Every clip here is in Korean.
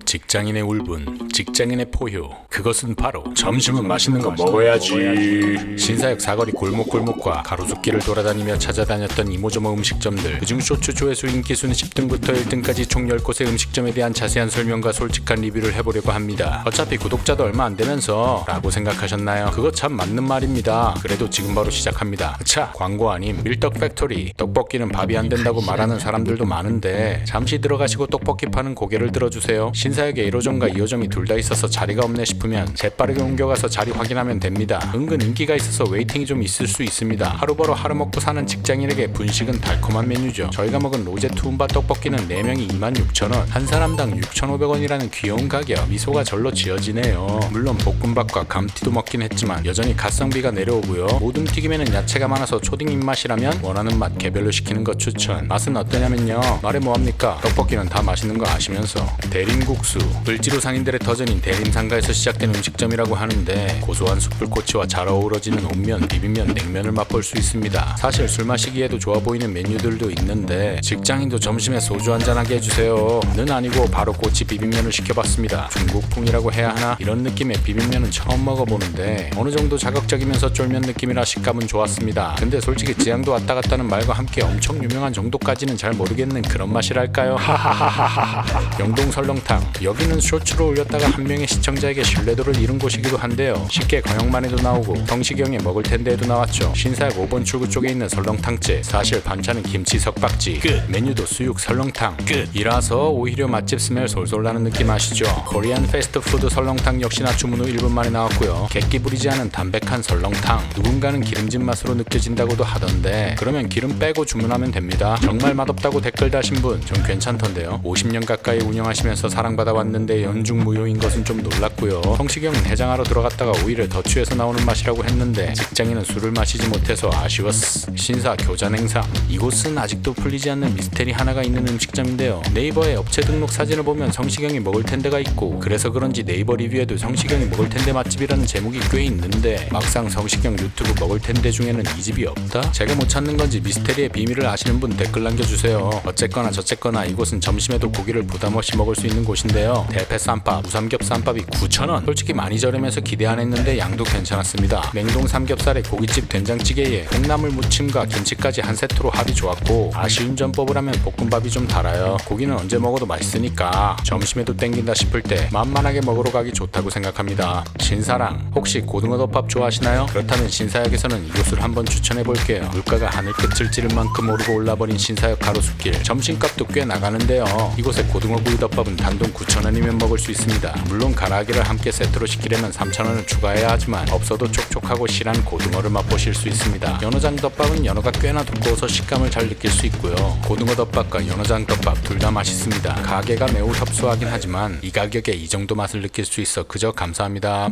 직장인의 울분, 직장인의 포효. 그것은 바로 점심은 맛있는 거 먹어야지. 신사역 사거리 골목골목과 가로수길을 돌아다니며 찾아다녔던 이모저모 음식점들. 그중 쇼츠 조회수 인기순위 10등부터 1등까지 총 10곳의 음식점에 대한 자세한 설명과 솔직한 리뷰를 해보려고 합니다. 어차피 구독자도 얼마 안 되면서 라고 생각하셨나요? 그거 참 맞는 말입니다. 그래도 지금 바로 시작합니다. 자, 광고 아님 밀떡 팩토리. 떡볶이는 밥이 안 된다고 말하는 사람들도 많은데 잠시 들어가시고 떡볶이 파는 고개를 들어주세요. 신사역에 1호점과 2호점이 둘 다 있어서 자리가 없네 싶으면 재빠르게 옮겨가서 자리 확인하면 됩니다. 은근 인기가 있어서 웨이팅이 좀 있을 수 있습니다. 하루 벌어 하루 먹고 사는 직장인에게 분식은 달콤한 메뉴죠. 저희가 먹은 로제 투움바 떡볶이는 4명이 26,000원, 한 사람당 6,500원이라는 귀여운 가격. 미소가 절로 지어지네요. 물론 볶음밥과 감튀도 먹긴 했지만 여전히 가성비가 내려오고요. 모든 튀김에는 야채가 많아서 초딩 입맛이라면 원하는 맛 개별로 시키는 것 추천. 맛은 어떠냐면요, 말해 뭐합니까? 떡볶이는 다 맛있는 거 아시면서. 대림국수, 을지로 상인들의 터전인 대림상가에서 시작된 음식점이라고 하는데 고소한 숯불꼬치와 잘 어우러지는 온면, 비빔면, 냉면을 맛볼 수 있습니다. 사실 술 마시기에도 좋아 보이는 메뉴들도 있는데 직장인도 점심에 소주 한잔하게 해주세요 는 아니고 바로 꼬치 비빔면을 시켜봤습니다. 중국풍이라고 해야 하나? 이런 느낌의 비빔면은 처음 먹어보는데 어느 정도 자극적이면서 쫄면 느낌이라 식감은 좋았습니다. 근데 솔직히 지향도 왔다 갔다는 말과 함께 엄청 유명한 정도까지는 잘 모르겠는 그런 맛이랄까요? 하하하하하. 영동 설렁탕. 여기는 쇼츠로 올렸다가 한 명의 시청자에게 신뢰도를 잃은 곳이기도 한데요. 쉽게 건영만 해도 나오고 성시경에 먹을 텐데에도 나왔죠. 신사역 5번 출구 쪽에 있는 설렁탕집. 사실 반찬은 김치 석박지 끝. 메뉴도 수육 설렁탕 끝. 이라서 오히려 맛집 스멜 솔솔 나는 느낌 아시죠? 코리안 패스트푸드 설렁탕 역시나 주문 후 1분 만에 나왔고요. 객기 부리지 않은 담백한 설렁탕. 누군가는 기름진 맛으로 느껴진다고도 하던데 그러면 기름 빼고 주문하면 됩니다. 정말 맛없다고 댓글 다신 분 전 괜찮던데요. 50년 가까이 운영하시면서 사랑받아 왔는데 연중무휴인 것은 좀 놀랐고요. 성시경은 해장하러 들어갔다가 오히려 더 취해서 나오는 맛이라고 했는데 직장인은 술을 마시지 못해서 아쉬웠어. 신사 교자냉상. 이곳은 아직도 풀리지 않는 미스테리 하나가 있는 음식점인데요. 네이버에 업체 등록 사진을 보면 성시경이 먹을 텐데가 있고 그래서 그런지 네이버 리뷰에도 성시경이 먹을 텐데 맛집이라는 제목이 꽤 있는데 막상 성시경 유튜브 먹을 텐데 중에는 이 집이 없다? 제가 못 찾는 건지 미스테리의 비밀을 아시는 분 댓글 남겨주세요. 어쨌거나 저쨌거나 이곳은 점심에도 고기를 부담없이 먹을 수 있는 곳인데요. 대패 쌈밥, 우삼겹 쌈밥이 9,000원. 솔직히 많이 저렴해서 기대 안 했는데 양도 괜찮았습니다. 냉동 삼겹살에 고깃집 된장찌개에 콩나물 무침과 김치까지 한 세트로 합이 좋았고 아쉬운 점 뽑으라면 볶음밥이 좀 달아요. 고기는 언제 먹어도 맛있으니까 점심에도 땡긴다 싶을 때 만만하게 먹으러 가기 좋다고 생각합니다. 신사랑. 혹시 고등어덮밥 좋아하시나요? 그렇다면 신사역에서는 이곳을 한번 추천해볼게요. 물가가 하늘 끝을 찌를 만큼 오르고 올라버린 신사역 가로수길. 점심값도 꽤 나가는데요. 이곳의 고등어구이덮밥은 단돈 9,000원이면 먹을 수 있습니다. 물론 가라아기를 함께 세트로 시키려면 3,000원을 추가해야 하지만 없어도 촉촉하고 실한 고등어를 맛보실 수 있습니다. 연어장 덮밥은 연어가 꽤나 두꺼워서 식감을 잘 느낄 수 있고요. 고등어 덮밥과 연어장 덮밥 둘 다 맛있습니다. 가게가 매우 협소하긴 하지만 이 가격에 이 정도 맛을 느낄 수 있어 그저 감사합니다.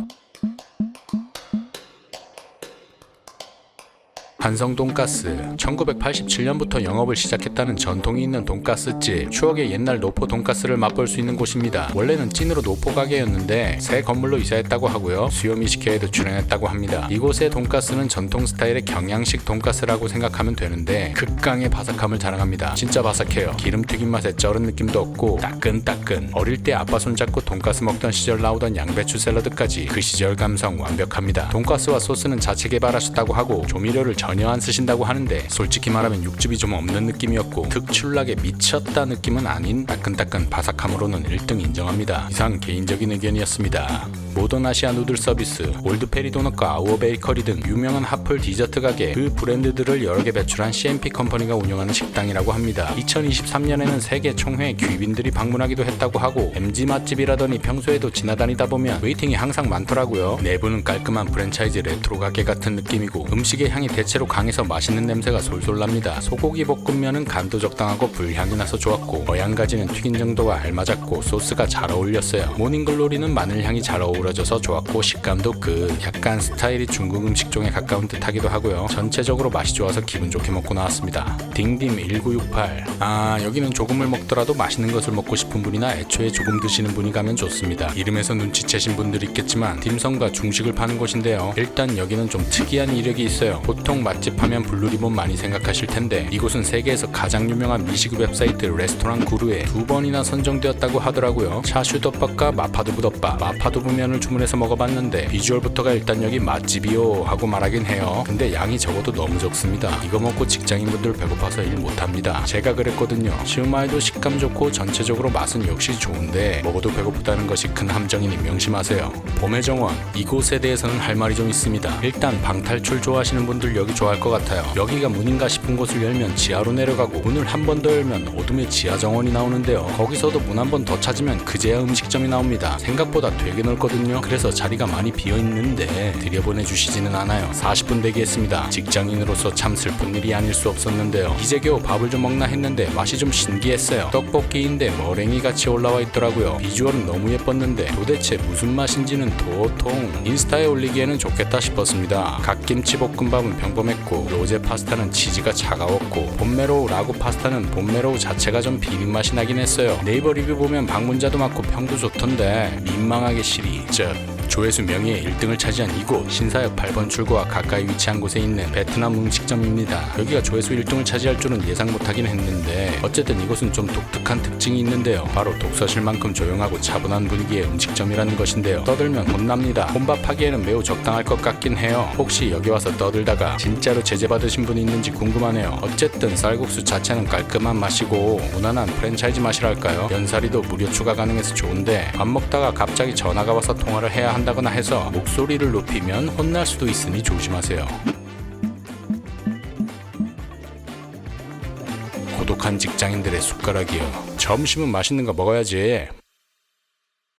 한성 돈가스. 1987년부터 영업을 시작했다는 전통이 있는 돈가스집. 추억의 옛날 노포 돈가스를 맛볼 수 있는 곳입니다. 원래는 찐으로 노포 가게였는데 새 건물로 이사했다고 하고요. 수요 미식회에도 출연했다고 합니다. 이곳의 돈가스는 전통 스타일의 경양식 돈가스라고 생각하면 되는데 극강의 바삭함을 자랑합니다. 진짜 바삭해요. 기름튀김 맛에 쩔은 느낌도 없고 따끈따끈. 어릴 때 아빠 손잡고 돈가스 먹던 시절 나오던 양배추 샐러드까지 그 시절 감성 완벽합니다. 돈가스와 소스는 자체 개발하셨다고 하고 조미료를 전혀 안 쓰신다고 하는데 솔직히 말하면 육즙이 좀 없는 느낌이었고 특출나게 미쳤다 느낌은 아닌 따끈따끈 바삭함으로는 1등 인정합니다. 이상 개인적인 의견이었습니다. 모던 아시아 누들 서비스, 올드페리 도넛과 아우어 베이커리 등 유명한 핫플 디저트 가게, 그 브랜드들을 여러 개 배출한 CNP 컴퍼니가 운영하는 식당이라고 합니다. 2023년에는 세계 총회 귀빈들이 방문하기도 했다고 하고 MG 맛집이라더니 평소에도 지나다니다 보면 웨이팅이 항상 많더라고요. 내부는 깔끔한 프랜차이즈 레트로 가게 같은 느낌이고 음식의 향이 대체로 강해서 맛있는 냄새가 솔솔 납니다. 소고기 볶음면은 간도 적당하고 불향이 나서 좋았고 어양가지는 튀긴 정도가 알맞았고 소스가 잘 어울렸어요. 모닝글로리는 마늘향이 잘 어우러져서 좋았고 식감도 약간 스타일이 중국 음식종에 가까운 듯 하기도 하고요. 전체적으로 맛이 좋아서 기분 좋게 먹고 나왔습니다. 딩딤 1968. 여기는 조금을 먹더라도 맛있는 것을 먹고 싶은 분이나 애초에 조금 드시는 분이 가면 좋습니다. 이름에서 눈치채신 분들이 있겠지만 딤섬과 중식을 파는 곳인데요. 일단 여기는 좀 특이한 이력이 있어요. 보통 맛집 하면 블루리본 많이 생각하실 텐데 이곳은 세계에서 가장 유명한 미식 웹사이트 레스토랑 구루에 2번이나 선정되었다고 하더라고요. 차슈덮밥과 마파두부덮밥, 마파두부면을 주문해서 먹어봤는데 비주얼부터가 일단 여기 맛집이요 하고 말하긴 해요. 근데 양이 적어도 너무 적습니다. 이거 먹고 직장인분들 배고파서 일 못합니다. 제가 그랬거든요. 시우마이도 식감 좋고 전체적으로 맛은 역시 좋은데 먹어도 배고프다는 것이 큰 함정이니 명심하세요. 봄의 정원, 이곳에 대해서는 할 말이 좀 있습니다. 일단 방탈출 좋아하시는 분들 여기 좋아할 것 같아요. 여기가 문인가 싶은 곳을 열면 지하로 내려가고 문을 한 번 더 열면 어둠의 지하 정원이 나오는데요. 거기서도 문 한 번 더 찾으면 그제야 음식점이 나옵니다. 생각보다 되게 넓거든요. 그래서 자리가 많이 비어있는데 들여보내주시지는 않아요. 40분 대기했습니다. 직장인으로서 참 슬픈 일이 아닐 수 없었는데요. 이제 겨우 밥을 좀 먹나 했는데 맛이 좀 신기했어요. 떡볶이인데 머랭이 같이 올라와 있더라고요. 비주얼은 너무 예뻤는데 도대체 무슨 맛인지는 도통 인스타에 올리기에는 좋겠다 싶었습니다. 갓김치 볶음밥은 평범했고 로제 파스타는 치즈가 차가웠고 봄메로우 라구 파스타는 봄메로우 자체가 좀 비린 맛이 나긴 했어요. 네이버 리뷰 보면 방문자도 많고 평도 좋던데 민망하게 실이 조회수 명예의 1등을 차지한 이곳 신사역 8번 출구와 가까이 위치한 곳에 있는 베트남 음식점입니다. 여기가 조회수 1등을 차지할 줄은 예상 못하긴 했는데 어쨌든 이곳은 좀 독특한 특징이 있는데요. 바로 독서실만큼 조용하고 차분한 분위기의 음식점이라는 것인데요. 떠들면 혼납니다. 혼밥하기에는 매우 적당할 것 같긴 해요. 혹시 여기 와서 떠들다가 진짜로 제재받으신 분이 있는지 궁금하네요. 어쨌든 쌀국수 자체는 깔끔한 맛이고 무난한 프랜차이즈 맛이랄까요. 연사리도 무료 추가 가능해서 좋은데 밥 먹다가 갑자기 전화가 와서 통화를 해야 한다거나 해서 목소리를 높이면 혼날 수도 있으니 조심하세요. 고독한 직장인들의 숟가락이요. 점심은 맛있는 거 먹어야지.